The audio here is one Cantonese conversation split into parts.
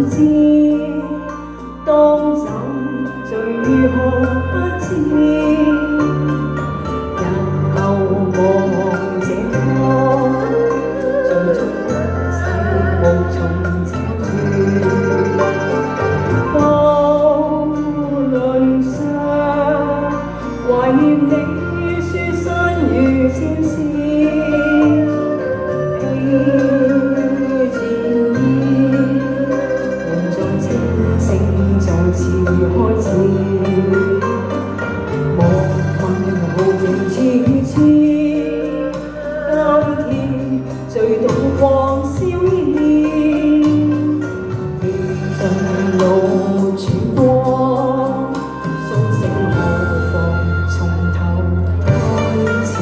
知，當走最可不知，日後望這方，最終一切無從找住。渡輪上，懷念你書生如戰士。再次開始，莫問豪情似痴，今天醉倒光燒煙，盡路轉光，甦醒何妨從頭開始。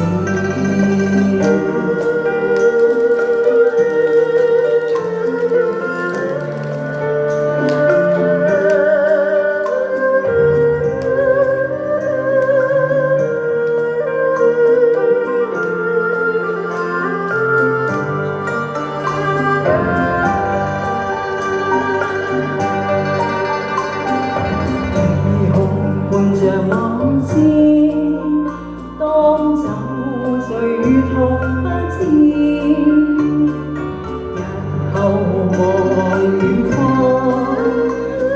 伴着往事，當走誰痛不知，日後望遠方，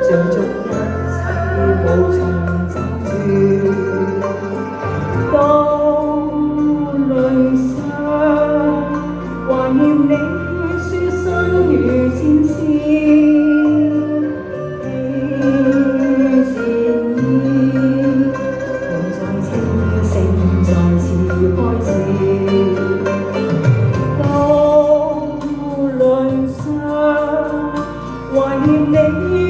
最終一切無從找住。渡輪上，懷念你書生如戰士。開始，渡輪上，懷念你。